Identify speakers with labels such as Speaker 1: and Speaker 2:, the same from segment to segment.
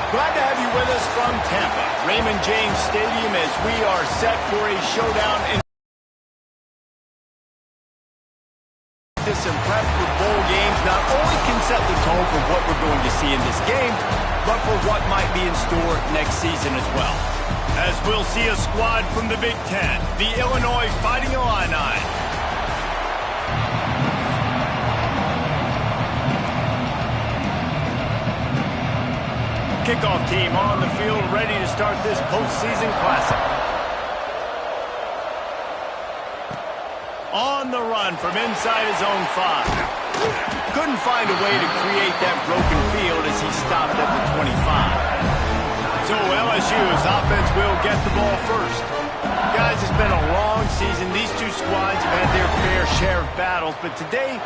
Speaker 1: Glad to have you with us from Tampa, Raymond James Stadium, as we are set for a showdown in this and prep for bowl games. Not only can set the tone for what we're going to see in this game, but for what might be in store next season as well. As we'll see a squad from the Big Ten, the Illinois Fighting Illini. Kickoff team on the field, ready to start this postseason classic. On the run from inside his own 5. Couldn't find a way to create that broken field as he stopped at the 25. So LSU's offense will get the ball first. Guys, it's been a long season. These two squads have had their fair share of battles, but today,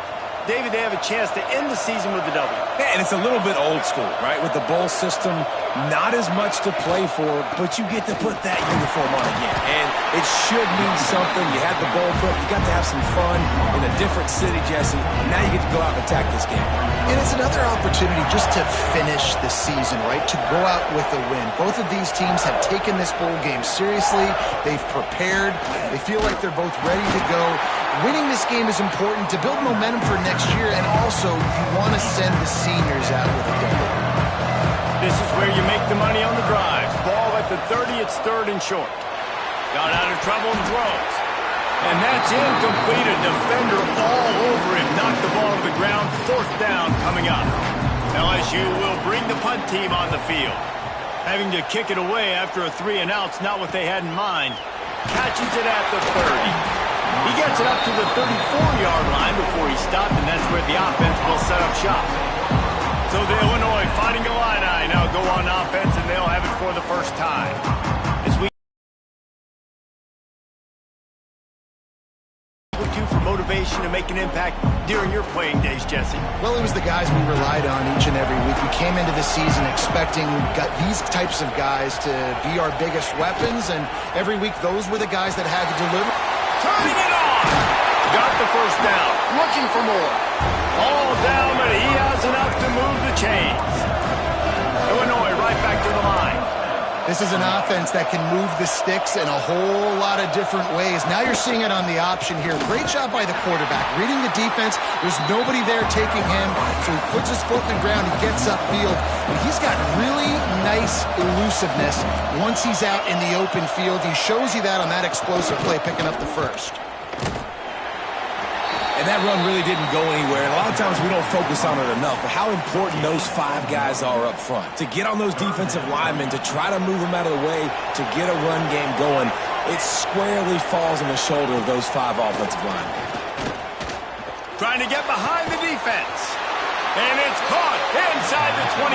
Speaker 1: David, they have a chance to end the season with a W.
Speaker 2: Yeah, and it's a little bit old school, right? With the bowl system, not as much to play for, but you get to put that uniform on again. And it should mean something. You had the bowl prep. You got to have some fun in a different city, Jesse. Now you get to go out and attack this game.
Speaker 3: And it's another opportunity just to finish the season, right? To go out with a win. Both of these teams have taken this bowl game seriously. They've prepared. They feel like they're both ready to go. Winning this game is important to build momentum for next year, and also you want to send the seniors out with a W.
Speaker 1: This is where you make the money on the drives. Ball at the 30, it's third and short. Got out of trouble and throws. And that's incomplete. A defender all over him. Knocked the ball to the ground. Fourth down coming up. LSU will bring the punt team on the field. Having to kick it away after a 3-and-out's not what they had in mind. Catches it at the 30. He gets it up to the 34-yard line before he stopped, and that's where the offense will set up shop. So the Illinois Fighting Illini now go on offense, and they'll have it for the first time. As we do for motivation to make an impact during your playing days, Jesse?
Speaker 3: Well, it was the guys we relied on each and every week. We came into the season expecting these types of guys to be our biggest weapons, and every week those were the guys that had to deliver.
Speaker 1: Turning it on. Got the first down. Looking for more. All down, but he has enough to move the chains. Illinois right back to the line.
Speaker 3: This is an offense that can move the sticks in a whole lot of different ways. Now you're seeing it on the option here. Great job by the quarterback. Reading the defense. There's nobody there taking him, so he puts his foot in the ground. He gets upfield. And he's got really nice elusiveness once he's out in the open field. He shows you that on that explosive play, picking up the first.
Speaker 2: And that run really didn't go anywhere. And a lot of times we don't focus on it enough, but how important those 5 guys are up front. To get on those defensive linemen, to try to move them out of the way, to get a run game going, it squarely falls on the shoulder of those 5 offensive linemen.
Speaker 1: Trying to get behind the defense. And it's caught inside the 25.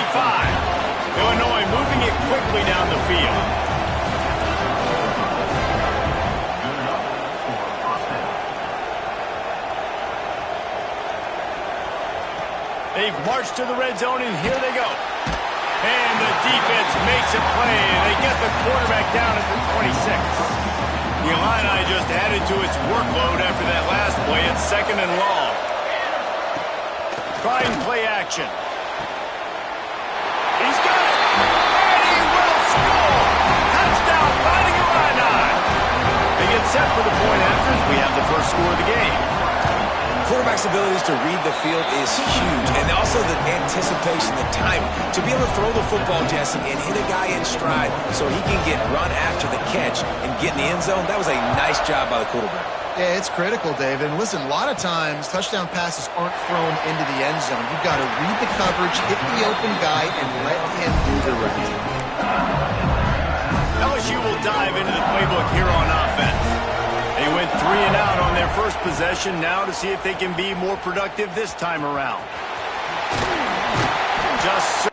Speaker 1: Illinois moving it quickly down the field. They've marched to the red zone, and here they go. And the defense makes a play, and they get the quarterback down at the 26. The Illini just added to its workload after that last play. It's second and long. Trying play action. He's got it. And he will score. Touchdown, Fighting Illini. They get set for the point after as we have the first score of the game.
Speaker 2: Quarterback's abilities to read the field is huge, and also the anticipation, the timing. To be able to throw the football, Jesse, and hit a guy in stride so he can get run after the catch and get in the end zone, that was a nice job by the quarterback.
Speaker 3: Yeah, it's critical, David. And listen, a lot of times touchdown passes aren't thrown into the end zone. You've got to read the coverage, hit the open guy, and let him do the rest.
Speaker 1: LSU will dive into the playbook here on offense. They went 3-and-out on their first possession. Now to see if they can be more productive this time around. Just so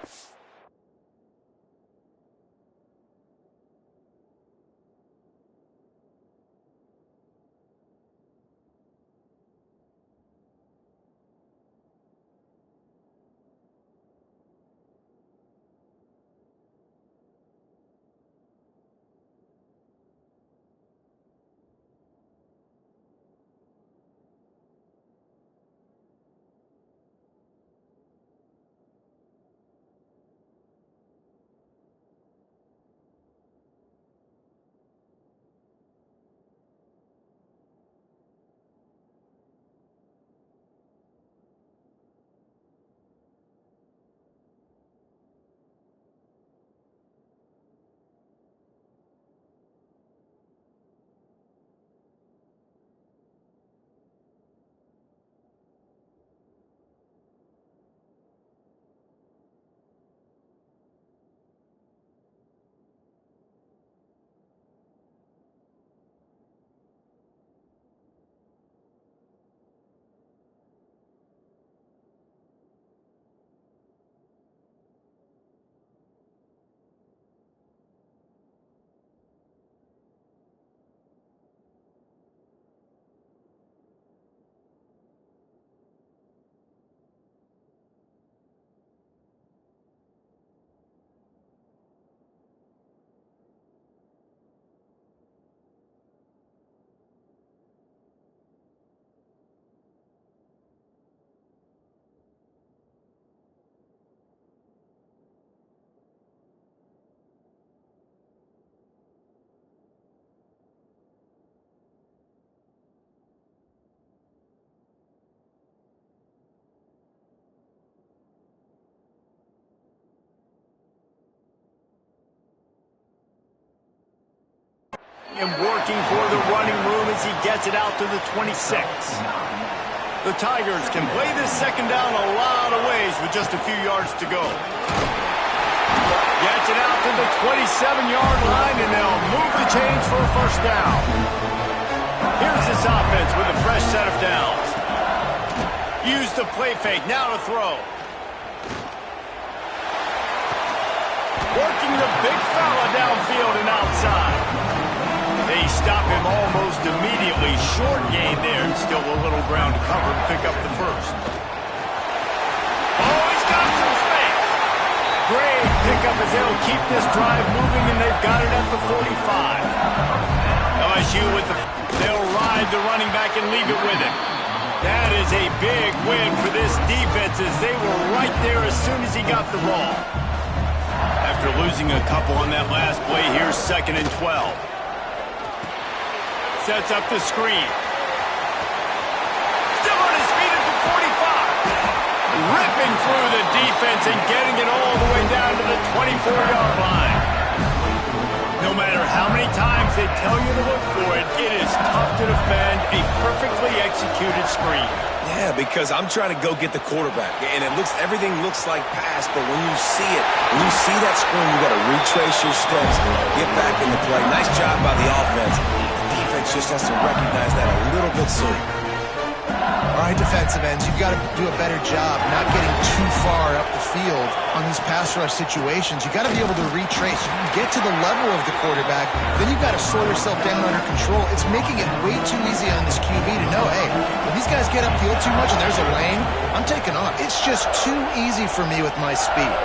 Speaker 1: looking for the running room as he gets it out to the 26. The Tigers can play this second down a lot of ways with just a few yards to go. Gets it out to the 27-yard line, and they'll move the chains for a first down. Here's this offense with a fresh set of downs. Use the play fake, now to throw. Working the big fella downfield and outside. They stop him almost immediately. Short gain there, and still a little ground to cover to pick up the first. Oh, he's got some space. Great pickup as they'll keep this drive moving, and they've got it at the 45. LSU with they'll ride the running back and leave it with him. That is a big win for this defense as they were right there as soon as he got the ball. After losing a couple on that last play, here's 2nd and 12. Sets up the screen. Still on his feet at the 45. Ripping through the defense and getting it all the way down to the 24-yard line. No matter how many times they tell you to look for it, it is tough to defend a perfectly executed screen.
Speaker 2: Yeah, because I'm trying to go get the quarterback, and everything looks like pass, but when you see it, when you see that screen, you got to retrace your steps, get back into play. Nice job by the offense. The defense just has to recognize that a little bit soon.
Speaker 3: All right, defensive ends, you've got to do a better job not getting too far up the field on these pass rush situations. You've got to be able to retrace. You can get to the level of the quarterback, then you've got to slow yourself down under control. It's making it way too easy on this QB to know, hey, when these guys get upfield too much and there's a lane, I'm taking off. It's just too easy for me with my speed.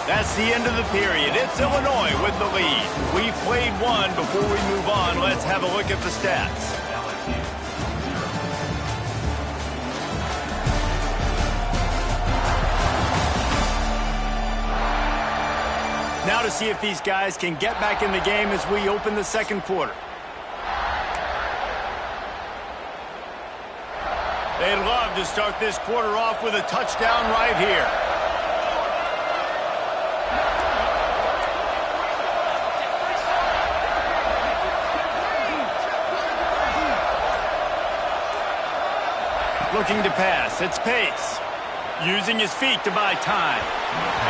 Speaker 1: That's the end of the period. It's Illinois with the lead. We've played one. Before we move on, let's have a look at the stats. Now to see if these guys can get back in the game as we open the second quarter. They'd love to start this quarter off with a touchdown right here. Looking to pass, it's Pace. Using his feet to buy time.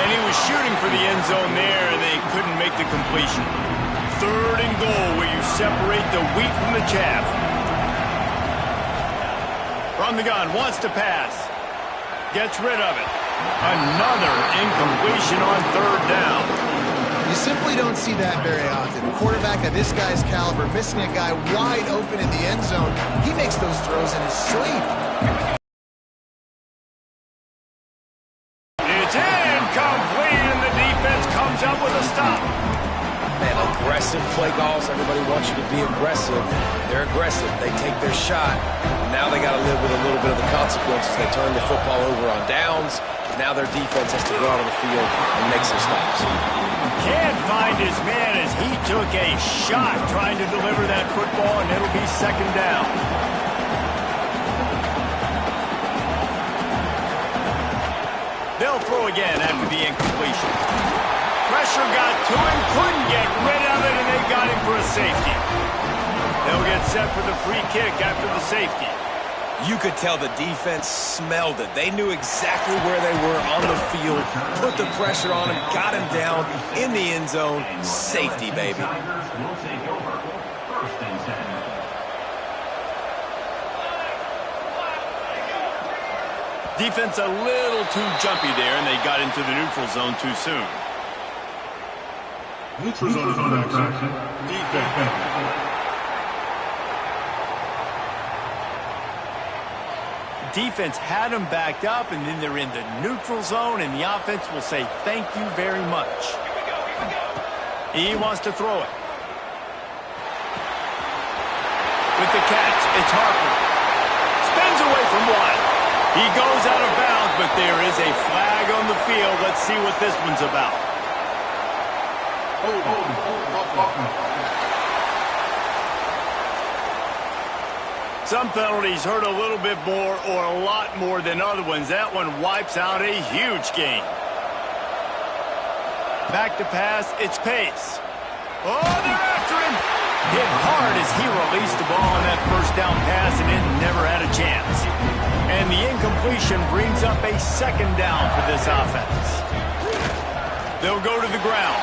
Speaker 1: And he was shooting for the end zone there, and they couldn't make the completion. 3rd and goal where you separate the wheat from the chaff. From the gun, wants to pass. Gets rid of it. Another incompletion on 3rd down.
Speaker 3: You simply don't see that very often. A quarterback of this guy's caliber missing a guy wide open in the end zone. He makes those throws in his sleep.
Speaker 1: It's incomplete, and the defense comes up with a stop.
Speaker 2: Man, aggressive play calls. Everybody wants you to be aggressive. They're aggressive. They take their shot. Now they got to live with a little bit of the consequences. They turn the football over on downs. Now their defense has to go out on the field and make some stops.
Speaker 1: Can't find his man as he took a shot trying to deliver that football, and it'll be 2nd down. They'll throw again after the incompletion. Pressure got to him, couldn't get rid of it, and they got him for a safety. They'll get set for the free kick after the safety.
Speaker 2: You could tell the defense smelled it. They knew exactly where they were on the field, put the pressure on him, got him down in the end zone. Safety, baby.
Speaker 1: Defense a little too jumpy there, and they got into the neutral zone too soon.
Speaker 4: Neutral zone action. Defense.
Speaker 1: Defense had them backed up, and then they're in the neutral zone, and the offense will say thank you very much. He wants to throw it. With the catch, it's Harper. Spins away from one. He goes out of bounds, but there is a flag on the field. Let's see what this one's about. Some penalties hurt a little bit more or a lot more than other ones. That one wipes out a huge gain. Back to pass, it's Pace. Oh, they're after him. Hit hard as he released the ball on that first down pass, and it never had a chance. And the incompletion brings up a second down for this offense. They'll go to the ground.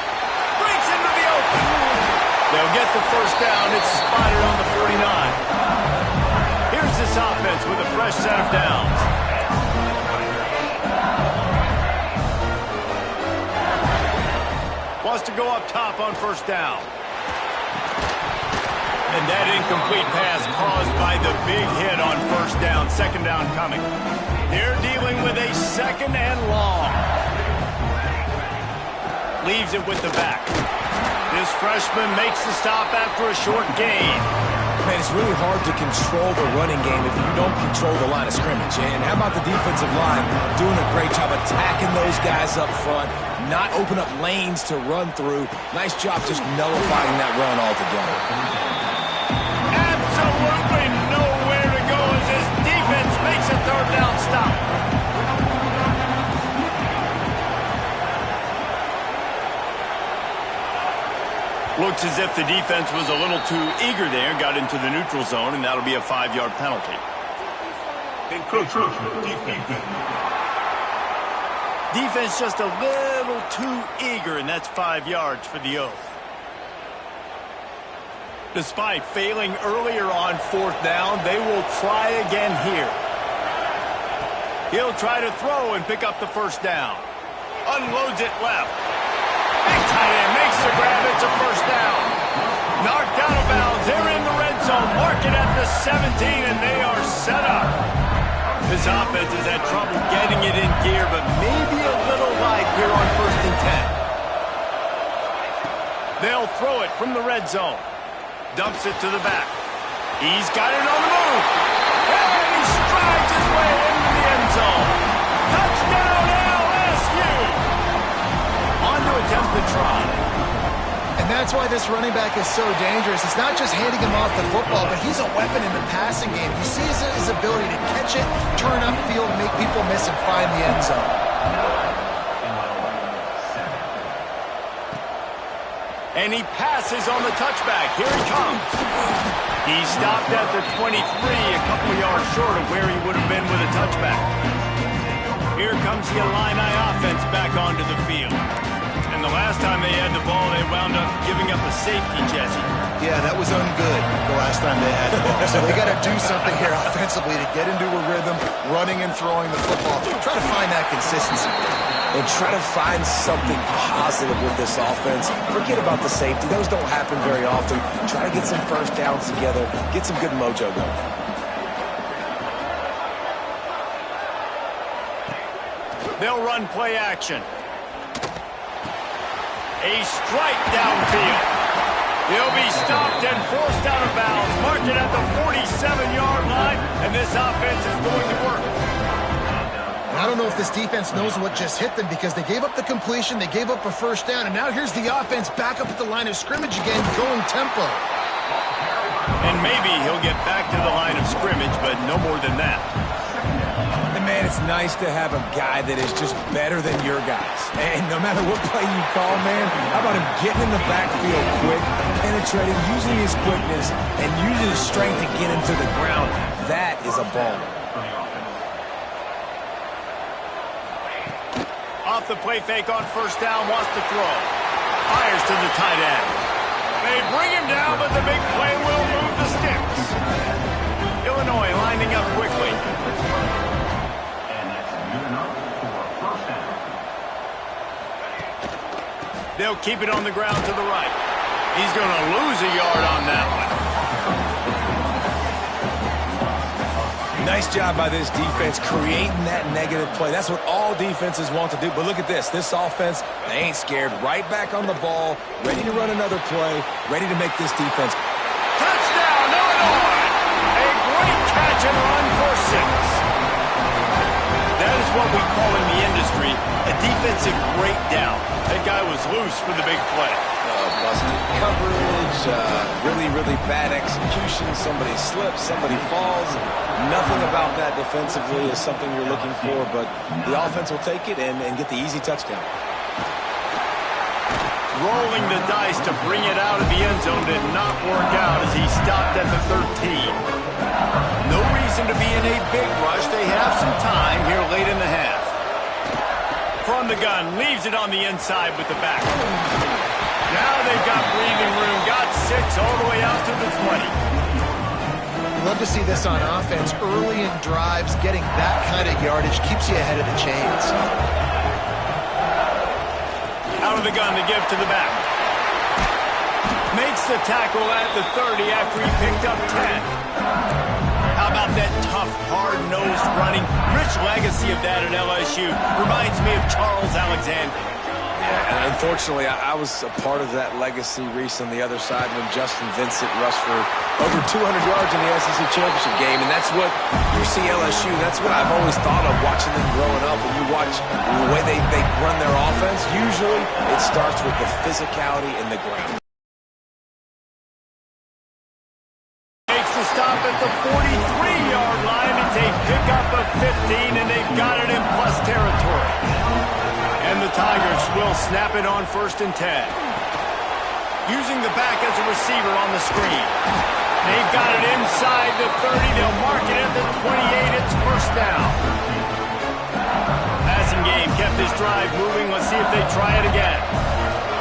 Speaker 1: Breaks into the open. They'll get the first down. It's spotted on the 49. Here's this offense with a fresh set of downs. Wants to go up top on first down. And that incomplete pass caused by the big hit on first down. Second down coming. They're dealing with a second and long. Leaves it with the back. This freshman makes the stop after a short gain.
Speaker 2: Man, it's really hard to control the running game if you don't control the line of scrimmage. And how about the defensive line doing a great job attacking those guys up front, not open up lanes to run through. Nice job just nullifying that run altogether.
Speaker 1: Absolutely nowhere to go as this defense makes a third down stop. Looks as if the defense was a little too eager there, got into the neutral zone, and that'll be a 5-yard penalty. Defense just a little too eager, and that's 5 yards for the Oak. Despite failing earlier on fourth down, they will try again here. He'll try to throw and pick up the first down. Unloads it left. Big tight end makes the grab. It's a first down. Knocked out of bounds. They're in the red zone. Mark it at the 17, and they are set up. This offense has had trouble getting it in gear, but maybe a little light here on first and 10. They'll throw it from the red zone. Dumps it to the back. He's got it on the move. And he strides his way into the end zone. Touchdown, LSU. On to attempt the try.
Speaker 3: And that's why this running back is so dangerous. It's not just handing him off the football, but he's a weapon in the passing game. You see his ability to catch it, turn upfield, make people miss, and find the end zone.
Speaker 1: And he passes on the touchback. Here he comes. He stopped at the 23, a couple yards short of where he would have been with a touchback. Here comes the Illini offense back onto the field. And the last time they had the ball, they wound up giving up a safety, Jesse.
Speaker 3: Yeah, that was ungood the last time they had the ball. So they got to do something here offensively to get into a rhythm, running and throwing the football. Try to find that consistency.
Speaker 2: And try to find something positive with this offense. Forget about the safety. Those don't happen very often. Try to get some first downs together. Get some good mojo going.
Speaker 1: They'll run play action. A strike downfield. He'll be stopped and forced out of bounds. Marked it at the 47-yard line, and this offense is going to work.
Speaker 3: I don't know if this defense knows what just hit them because they gave up the completion, they gave up a first down, and now here's the offense back up at the line of scrimmage again, going tempo.
Speaker 1: And maybe he'll get back to the line of scrimmage, but no more than that.
Speaker 2: And man, it's nice to have a guy that is just better than your guys. And no matter what play you call, man, how about him getting in the backfield quick, penetrating, using his quickness, and using his strength to get into the ground. That is a baller.
Speaker 1: Off the play fake on first down, wants to throw. Fires to the tight end. They bring him down, but the big play will move the sticks. Illinois lining up quickly.
Speaker 4: And that's good enough for a first down.
Speaker 1: They'll keep it on the ground to the right. He's going to lose a yard on that one.
Speaker 2: Nice job by this defense creating that negative play. That's what all defenses want to do. But look at this. This offense, they ain't scared. Right back on the ball, ready to run another play, ready to make this defense.
Speaker 1: Touchdown, Illinois! A great catch and run for 6. That is what we call in the industry a defensive breakdown. That guy was loose for the big play.
Speaker 2: Busted coverage, really, really bad execution. Somebody slips, somebody falls. Nothing about that defensively is something you're looking for, but the offense will take it and get the easy touchdown.
Speaker 1: Rolling the dice to bring it out of the end zone did not work out as he stopped at the 13. No reason to be in a big rush. They have some time here late in the half. From the gun, leaves it on the inside with the back. Now they've got breathing room. Got 6 all the way out to the 20.
Speaker 3: Love to see this on offense. Early in drives, getting that kind of yardage keeps you ahead of the chains.
Speaker 1: Out of the gun to give to the back. Makes the tackle at the 30 after he picked up 10. How about that tough, hard-nosed running? Rich legacy of that at LSU. Reminds me of Charles Alexander.
Speaker 2: Yeah, and unfortunately, I was a part of that legacy, Reese, on the other side when Justin Vincent rushed for over 200 yards in the SEC championship game. And that's what you see LSU. That's what I've always thought of watching them growing up. When you watch the way they run their offense, usually it starts with the physicality in the ground.
Speaker 1: Stop at the 43-yard line. It's a pickup of 15, and they've got it in plus territory. And the Tigers will snap it on 1st and 10. Using the back as a receiver on the screen. They've got it inside the 30. They'll mark it at the 28. It's 1st down. Passing game kept this drive moving. Let's see if they try it again.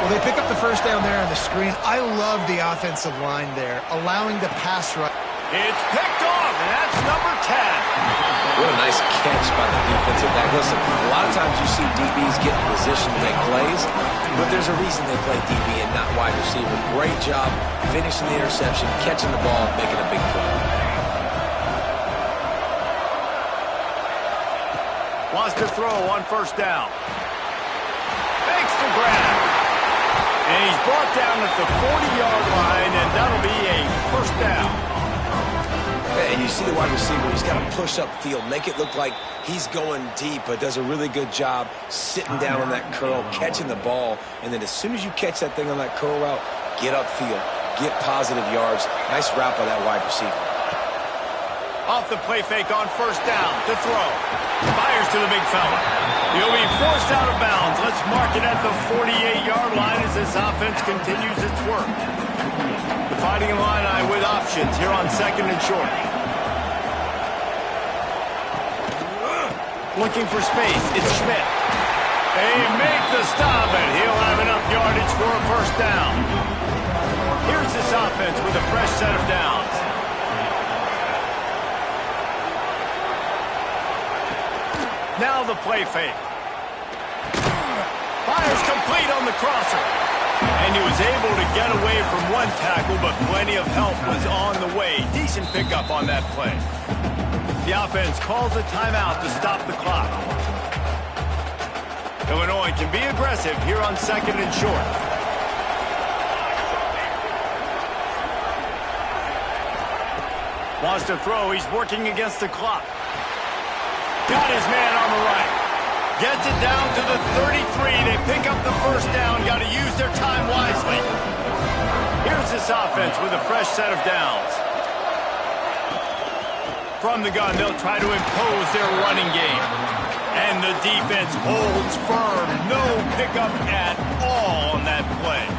Speaker 3: Well, they pick up the 1st down there on the screen. I love the offensive line there, allowing the pass rush.
Speaker 1: It's picked off, and that's number 10.
Speaker 2: What a nice catch by the defensive back. Listen, a lot of times you see DBs get in position to make plays, but there's a reason they play DB and not wide receiver. Great job finishing the interception, catching the ball, making a big play.
Speaker 1: Wants to throw on 1st down. Makes the grab. And he's brought down at the 40-yard line, and that'll be a 1st down.
Speaker 2: And you see the wide receiver, he's got to push upfield, make it look like he's going deep, but does a really good job sitting down on that curl, catching the ball, and then as soon as you catch that thing on that curl route, get upfield, get positive yards. Nice route by that wide receiver.
Speaker 1: Off the play fake on 1st down to throw. Fires to the big fella. He'll be forced out of bounds. Let's mark it at the 48-yard line as this offense continues its work. The Fighting Illini with options here on 2nd and short. Looking for space. It's Schmidt. They make the stop, and he'll have enough yardage for a 1st down. Here's this offense with a fresh set of downs. Now the play fake. Fires complete on the crosser. And he was able to get away from one tackle, but plenty of help was on the way. Decent pickup on that play. The offense calls a timeout to stop the clock. Illinois can be aggressive here on 2nd and short. Wants to throw. He's working against the clock. Got his man on the right. Gets it down to the 33. They pick up the 1st down. Got to use their time wisely. Here's this offense with a fresh set of downs. From the gun, they'll try to impose their running game. And the defense holds firm. No pickup at all on that play.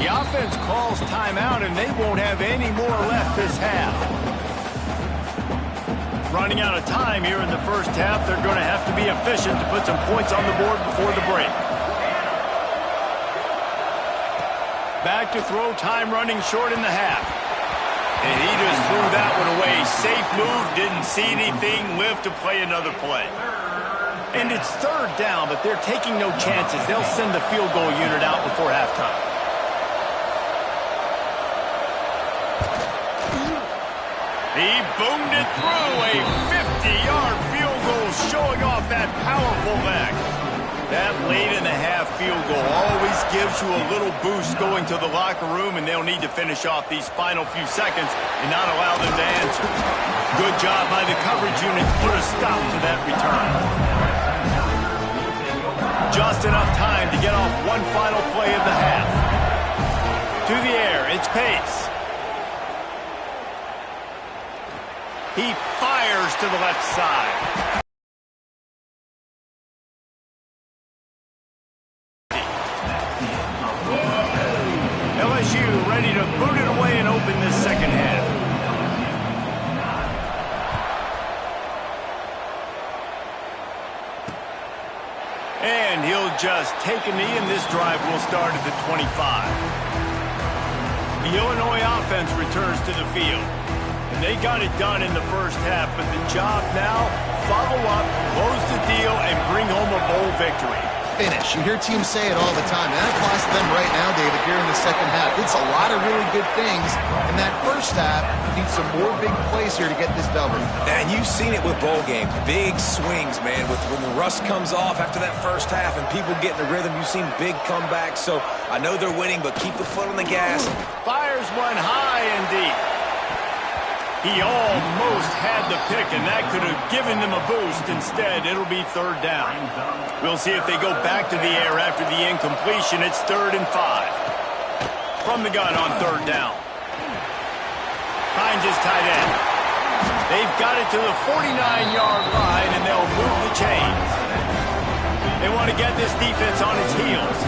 Speaker 1: The offense calls timeout, and they won't have any more left this half. Running out of time here in the 1st half. They're going to have to be efficient to put some points on the board before the break. Back to throw, time running short in the half. And he just threw that one away. Safe move, didn't see anything, lived to play another play. And it's 3rd down, but they're taking no chances. They'll send the field goal unit out before halftime. He boomed it through. A 50-yard field goal showing off that powerful leg. That late in the half field goal always gives you a little boost going to the locker room, and they'll need to finish off these final few seconds and not allow them to answer. Good job by the coverage unit to put a stop to that return. Just enough time to get off one final play of the half. To the air, it's Pace. He fires to the left side. LSU ready to boot it away and open this second half. And he'll just take a knee, and this drive will start at the 25. The Illinois offense returns to the field. And they got it done in the first half, but the job now, follow up, close the deal, and bring home a bowl victory.
Speaker 3: Finish. You hear teams say it all the time, and that applies to them right now, David, here in the second half. It's a lot of really good things in that first half. Need some more big plays here to get this double.
Speaker 2: And you've seen it with bowl games. Big swings, man. When the rust comes off after that first half and people get in the rhythm, you've seen big comebacks. So I know they're winning, but keep the foot on the gas.
Speaker 1: Fires one high and deep. He almost had the pick, and that could have given them a boost. Instead, it'll be third down. We'll see if they go back to the air after the incompletion. It's 3rd and 5. From the gun on 3rd down. Finds his tight end. They've got it to the 49-yard line, and they'll move the chains. They want to get this defense on its heels.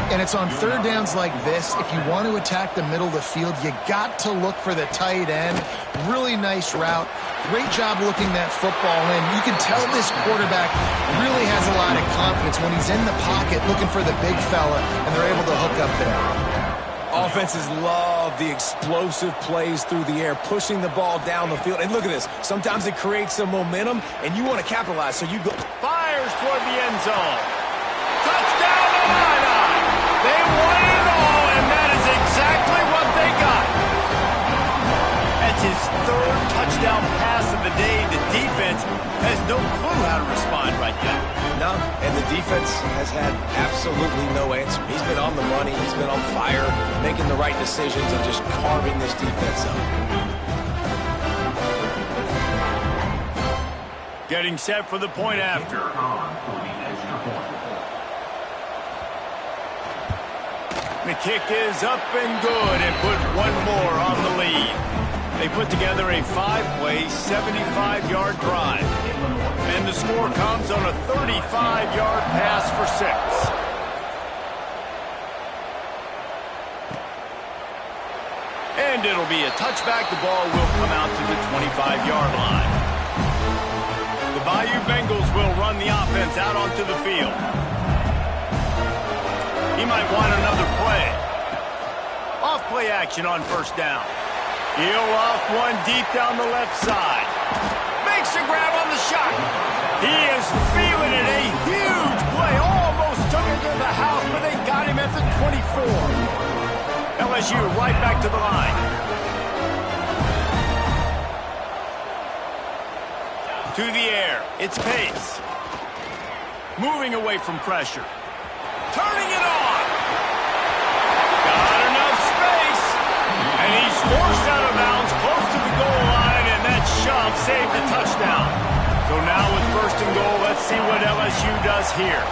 Speaker 3: And it's on 3rd downs like this. If you want to attack the middle of the field, you got to look for the tight end. Really nice route. Great job looking that football in. You can tell this quarterback really has a lot of confidence when he's in the pocket looking for the big fella, and they're able to hook up there.
Speaker 2: Offenses love the explosive plays through the air, pushing the ball down the field. And look at this. Sometimes it creates some momentum, and you want to capitalize. So you go.
Speaker 1: Fires toward the end zone. Touchdown, Illini! They wanted it all, and that is exactly what they got. That's his 3rd touchdown pass of the day. The defense has no clue how to respond right now.
Speaker 2: No, and the defense has had absolutely no answer. He's been on the money. He's been on fire, making the right decisions and just carving this defense up.
Speaker 1: Getting set for the point after. The kick is up and good, and put one more on the lead. They put together a 5-play, 75-yard drive. And the score comes on a 35-yard pass for 6. And it'll be a touchback. The ball will come out to the 25-yard line. The Bayou Bengals will run the offense out onto the field. He might want another play. Off-play action on 1st down. He'll off one deep down the left side. Makes a grab on the shot. He is feeling it. A huge play. Almost took him to the house, but they got him at the 24. LSU right back to the line. To the air. It's Pace. Moving away from pressure. Turning it on. Got enough space. And he's forced out of bounds close to the goal line, and that shove saved a touchdown. So now with 1st and goal, let's see what LSU does here.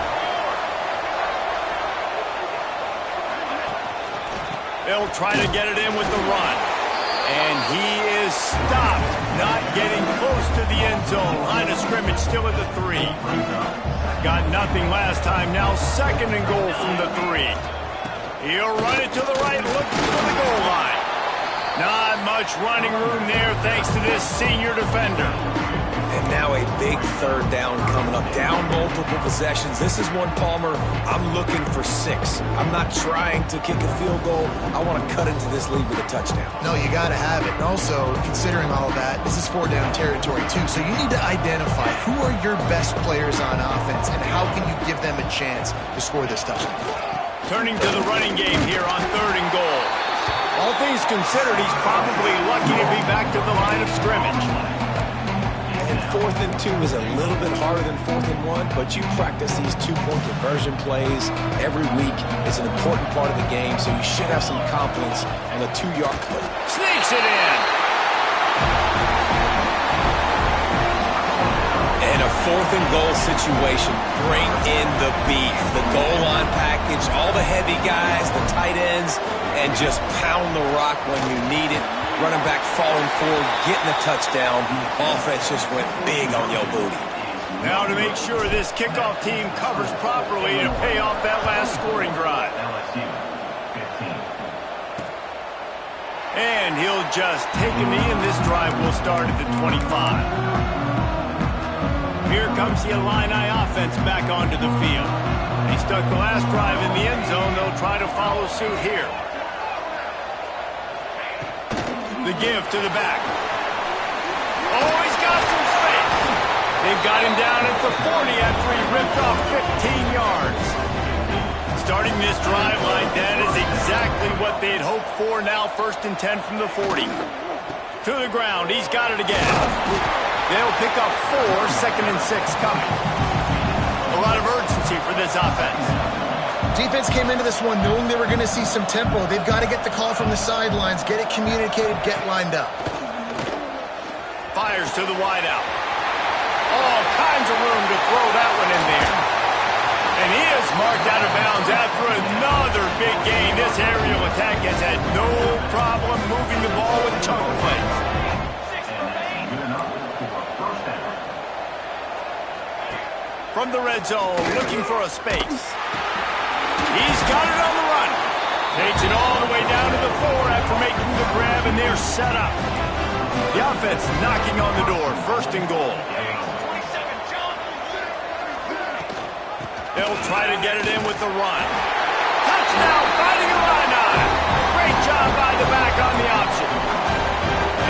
Speaker 1: They'll try to get it in with the run. And he is stopped, not getting close to the end zone. Line of scrimmage still at the 3. Got nothing last time. Now 2nd and goal from the 3. He'll run it to the right, looking for the goal line. Not much running room there thanks to this senior defender.
Speaker 2: And now a big 3rd down coming up. Down multiple possessions. This is one, Palmer, I'm looking for 6. I'm not trying to kick a field goal. I want to cut into this lead with a touchdown.
Speaker 3: No, you got to have it. And also, considering all of that, this is 4-down territory, too. So you need to identify who are your best players on offense and how can you give them a chance to score this touchdown.
Speaker 1: Turning to the running game here on 3rd and goal. All things considered, he's probably lucky to be back to the line of scrimmage.
Speaker 2: And 4th and 2 is a little bit harder than 4th and 1, but you practice these 2-point conversion plays every week. It's an important part of the game, so you should have some confidence on the 2-yard play.
Speaker 1: Sneaks it in.
Speaker 2: In a 4th and goal situation, bring in the beef, the goal line package, all the heavy guys, the tight ends, and just pound the rock when you need it. Running back falling forward, getting a touchdown. Offense just went big on your booty.
Speaker 1: Now to make sure this kickoff team covers properly to pay off that last scoring drive.
Speaker 4: LSU 15.
Speaker 1: And he'll just take a knee, and this drive will start at the 25. Here comes the Illini offense back onto the field. They stuck the last drive in the end zone. They'll try to follow suit here. The give to the back. Oh, he's got some space. They've got him down at the 40 after he ripped off 15 yards. Starting this drive like that is exactly what they'd hoped for. Now 1st and 10 from the 40. To the ground. He's got it again. They'll pick up 4, 2nd and 6 coming. A lot of urgency for this offense.
Speaker 3: Defense came into this one knowing they were going to see some tempo. They've got to get the call from the sidelines, get it communicated, get lined up.
Speaker 1: Fires to the wideout. All kinds of room to throw that one in there. And he is marked out of bounds after another big gain. This aerial attack has had no problem moving the ball with chunk plays. From the red zone, looking for a space. He's got it on the run. Takes it all the way down to the 4 after making the grab, and they're set up. The offense knocking on the door, 1st and goal. They'll try to get it in with the run. Touchdown, fighting Illini. Great job by the back on the option.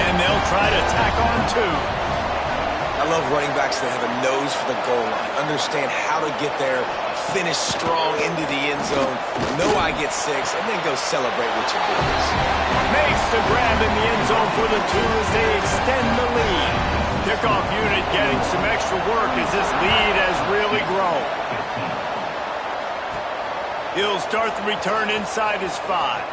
Speaker 1: And they'll try to tack on 2.
Speaker 2: I love running backs that have a nose for the goal line, understand how to get there, finish strong into the end zone, know I get 6, and then go celebrate with your boys.
Speaker 1: Makes the grab in the end zone for the 2 as they extend the lead. Kickoff unit getting some extra work as this lead has really grown. He'll start the return inside his 5.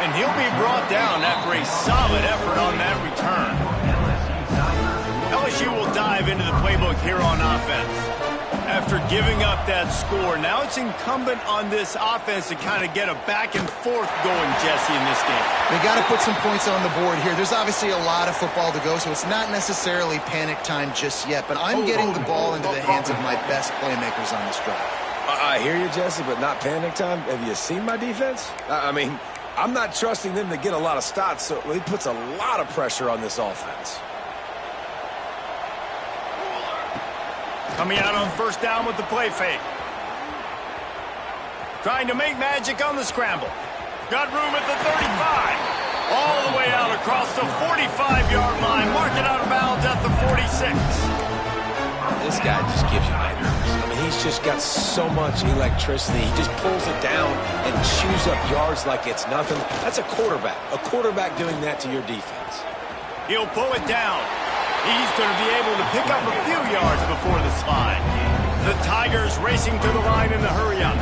Speaker 1: And he'll be brought down after a solid effort on that return. LSU will dive into the playbook here on offense. After giving up that score, now it's incumbent on this offense to kind of get a back and forth going, Jesse, in this game.
Speaker 3: They got to put some points on the board here. There's obviously a lot of football to go, so it's not necessarily panic time just yet, but I'm getting the ball into the hands of my best playmakers on this drive.
Speaker 2: I hear you, Jesse, but not panic time. Have you seen my defense? I mean, I'm not trusting them to get a lot of stops, so it puts a lot of pressure on this offense.
Speaker 1: Coming out on 1st down with the play fake. Trying to make magic on the scramble. Got room at the 35. All the way out across the 45-yard line. Mark it out of bounds at the 46.
Speaker 2: This guy just gives you nightmares. I mean, he's just got so much electricity. He just pulls it down and chews up yards like it's nothing. That's a quarterback. A quarterback doing that to your defense.
Speaker 1: He'll pull it down. He's going to be able to pick up a few yards before the slide. The Tigers racing to the line in the hurry-up.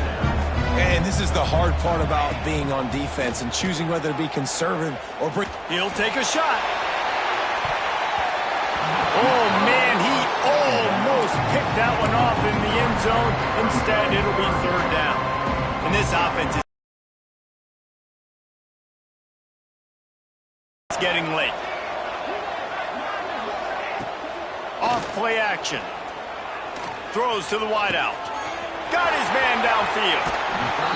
Speaker 2: And this is the hard part about being on defense and choosing whether to be conservative or bring.
Speaker 1: He'll take a shot. Oh, man, he almost picked that one off in the end zone. Instead, it'll be 3rd down. And this offense is getting late. Off play action. Throws to the wideout. Got his man downfield.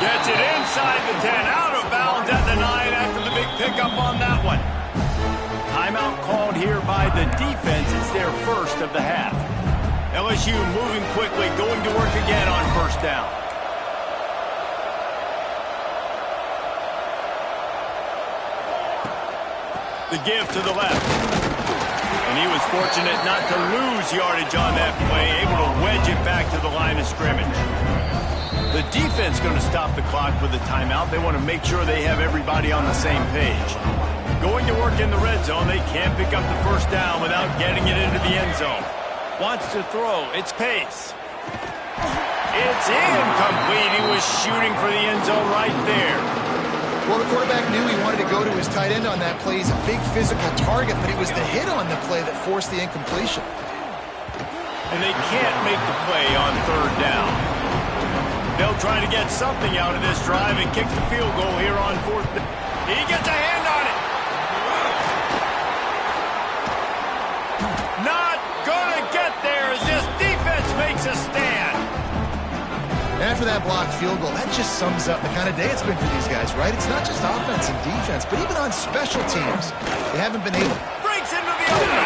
Speaker 1: Gets it inside the 10. Out of bounds at the 9 after the big pickup on that one. Timeout called here by the defense. It's their 1st of the half. LSU moving quickly, going to work again on 1st down. The give to the left. And he was fortunate not to lose yardage on that play, able to wedge it back to the line of scrimmage. The defense going to stop the clock with a timeout. They want to make sure they have everybody on the same page. Going to work in the red zone. They can't pick up the 1st down without getting it into the end zone. Wants to throw. It's Pace. It's incomplete. He was shooting for the end zone right there.
Speaker 3: Well, the quarterback knew he wanted to go to his tight end on that play. He's a big physical target, but it was the hit on the play that forced the incompletion.
Speaker 1: And they can't make the play on 3rd down. They'll try to get something out of this drive and kick the field goal here on 4th down. He gets a hand on it. Not gonna get there as this defense makes a stand.
Speaker 3: after that blocked field goal, that just sums up the kind of day it's been for these guys, right? It's not just offense and defense, but even on special teams, they haven't been able.
Speaker 1: Breaks into the open.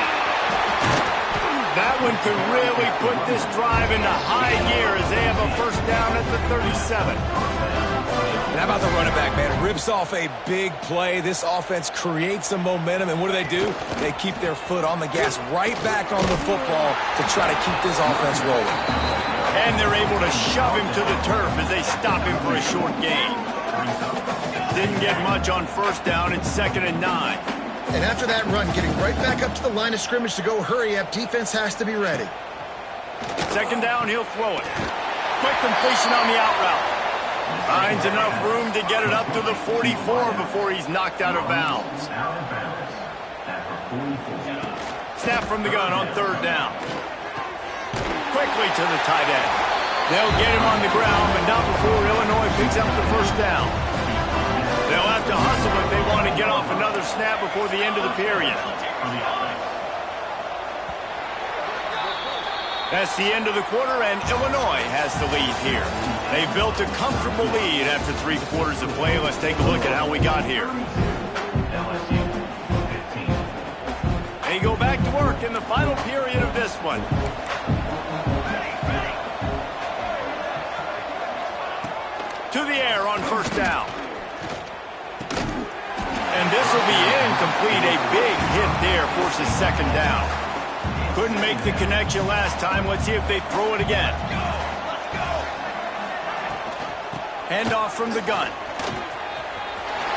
Speaker 1: That one could really put this drive into high gear as they have a first down at the 37.
Speaker 2: And how about the running back, man? Rips off a big play. This offense creates some momentum, and what do? They keep their foot on the gas right back on the football to try to keep this offense rolling.
Speaker 1: And they're able to shove him to the turf as they stop him for a short gain. Didn't get much on first down. It's 2nd and 9.
Speaker 3: And after that run, getting right back up to the line of scrimmage to go hurry up, defense has to be ready.
Speaker 1: 2nd down, he'll throw it. Quick completion on the out route. Finds enough room to get it up to the 44 before he's knocked out of bounds. Snap from the gun on 3rd down. Quickly to the tight end. They'll get him on the ground, but not before Illinois picks up the first down. They'll have to hustle if they want to get off another snap before the end of the period. That's the end of the quarter, and Illinois has the lead here. They built a comfortable lead after 3 quarters of play. Let's take a look at how we got here.
Speaker 4: LSU 15.
Speaker 1: They go back to work in the final period of this one. To the air on first down. And this will be incomplete. A big hit there forces 2nd down. Couldn't make the connection last time. Let's see if they throw it again. Handoff from the gun.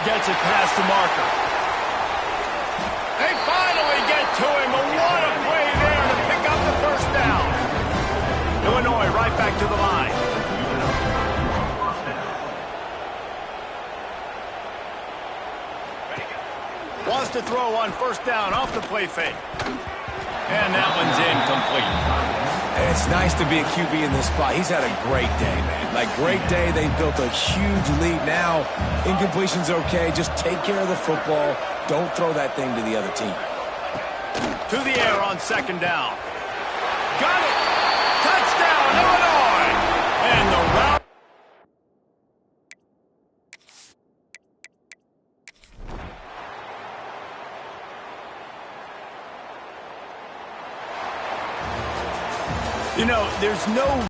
Speaker 1: Gets it past the marker. They finally get to him. What a play there to pick up the first down. Illinois right back to the line. Wants to throw on first down off the play fake. And that one's incomplete.
Speaker 2: And it's nice to be a QB in this spot. He's had a great day, man. Like, great day. They built a huge lead. Now, incompletion's okay. Just take care of the football. Don't throw that thing to the other team.
Speaker 1: To the air on 2nd down. Got it! Touchdown, Illinois! And the route. You know, there's no